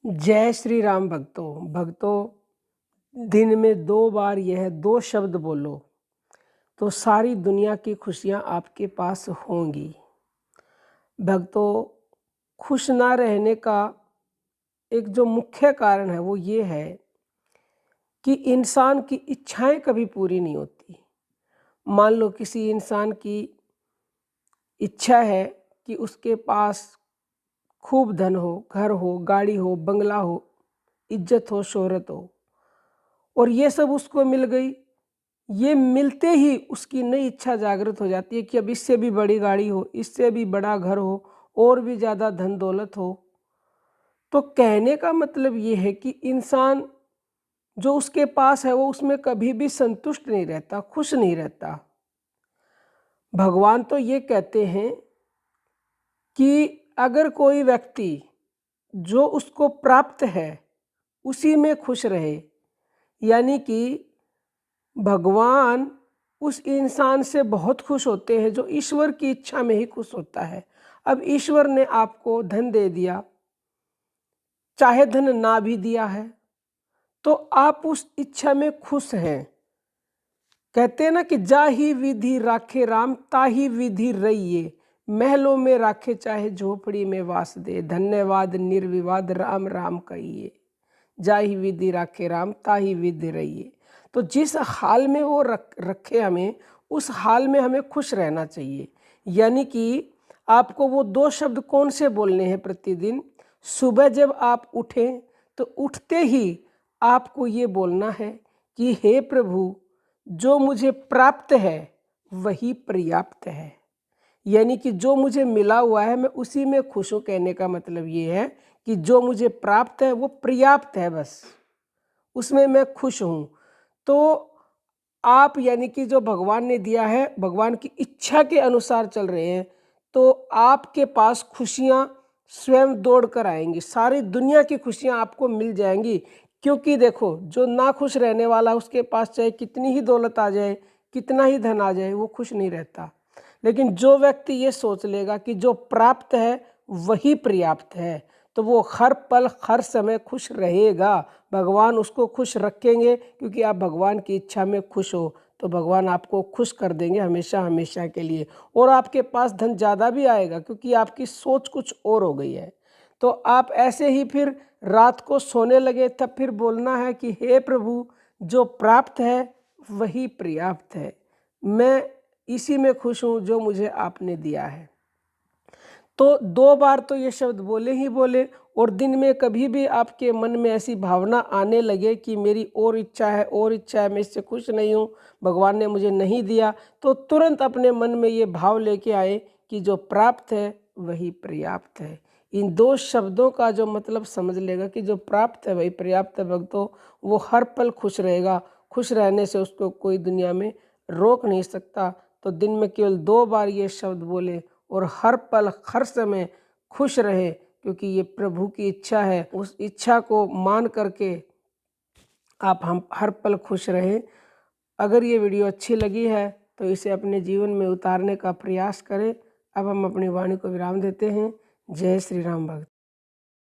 जय श्री राम भक्तों। दिन में 2 बार यह 2 शब्द बोलो तो सारी दुनिया की खुशियाँ आपके पास होंगी। भक्तों, खुश ना रहने का एक जो मुख्य कारण है वो ये है कि इंसान की इच्छाएं कभी पूरी नहीं होती। मान लो किसी इंसान की इच्छा है कि उसके पास खूब धन हो, घर हो, गाड़ी हो, बंगला हो, इज्जत हो, शोहरत हो, और ये सब उसको मिल गई। ये मिलते ही उसकी नई इच्छा जागृत हो जाती है कि अब इससे भी बड़ी गाड़ी हो, इससे भी बड़ा घर हो, और भी ज़्यादा धन दौलत हो। तो कहने का मतलब ये है कि इंसान जो उसके पास है वो उसमें कभी भी संतुष्ट नहीं रहता, खुश नहीं रहता। भगवान तो ये कहते हैं कि अगर कोई व्यक्ति जो उसको प्राप्त है उसी में खुश रहे, यानी कि भगवान उस इंसान से बहुत खुश होते हैं जो ईश्वर की इच्छा में ही खुश होता है। अब ईश्वर ने आपको धन दे दिया, चाहे धन ना भी दिया है, तो आप उस इच्छा में खुश हैं। कहते हैं ना कि जा ही विधि राखे राम, ताही विधि रहिए, महलों में राखे चाहे झोपड़ी में वास दे, धन्यवाद निर्विवाद राम राम कहिए। जा ही विधि राखे राम, ताही विधि रहिए। तो जिस हाल में वो रखे हमें, उस हाल में हमें खुश रहना चाहिए। यानी कि आपको वो 2 शब्द कौन से बोलने हैं प्रतिदिन? सुबह जब आप उठें तो उठते ही आपको ये बोलना है कि हे प्रभु, जो मुझे प्राप्त है वही पर्याप्त है। यानी कि जो मुझे मिला हुआ है मैं उसी में खुश हूँ। कहने का मतलब ये है कि जो मुझे प्राप्त है वो पर्याप्त है, बस उसमें मैं खुश हूँ। तो आप यानी कि जो भगवान ने दिया है, भगवान की इच्छा के अनुसार चल रहे हैं, तो आपके पास खुशियाँ स्वयं दौड़ कर आएंगी। सारी दुनिया की खुशियाँ आपको मिल जाएंगी। क्योंकि देखो, जो ना खुश रहने वाला उसके पास चाहे कितनी ही दौलत आ जाए, कितना ही धन आ जाए, वो खुश नहीं रहता। लेकिन जो व्यक्ति ये सोच लेगा कि जो प्राप्त है वही पर्याप्त है, तो वो हर पल हर समय खुश रहेगा। भगवान उसको खुश रखेंगे, क्योंकि आप भगवान की इच्छा में खुश हो, तो भगवान आपको खुश कर देंगे हमेशा हमेशा के लिए। और आपके पास धन ज़्यादा भी आएगा, क्योंकि आपकी सोच कुछ और हो गई है। तो आप ऐसे ही फिर रात को सोने लगे तब फिर बोलना है कि हे प्रभु, जो प्राप्त है वही पर्याप्त है, मैं इसी में खुश हूँ जो मुझे आपने दिया है। तो 2 बार तो ये शब्द बोले ही बोले। और दिन में कभी भी आपके मन में ऐसी भावना आने लगे कि मेरी और इच्छा है, और इच्छा है, मैं इससे खुश नहीं हूँ, भगवान ने मुझे नहीं दिया, तो तुरंत अपने मन में ये भाव लेके आए कि जो प्राप्त है वही पर्याप्त है। इन 2 शब्दों का जो मतलब समझ लेगा कि जो प्राप्त है वही पर्याप्त है भक्तों, वो हर पल खुश रहेगा। खुश रहने से उसको कोई दुनिया में रोक नहीं सकता। तो दिन में केवल 2 बार ये शब्द बोले और हर पल हर समय खुश रहे, क्योंकि ये प्रभु की इच्छा है। उस इच्छा को मान करके आप हम हर पल खुश रहें। अगर ये वीडियो अच्छी लगी है तो इसे अपने जीवन में उतारने का प्रयास करें। अब हम अपनी वाणी को विराम देते हैं। जय श्री राम भक्त।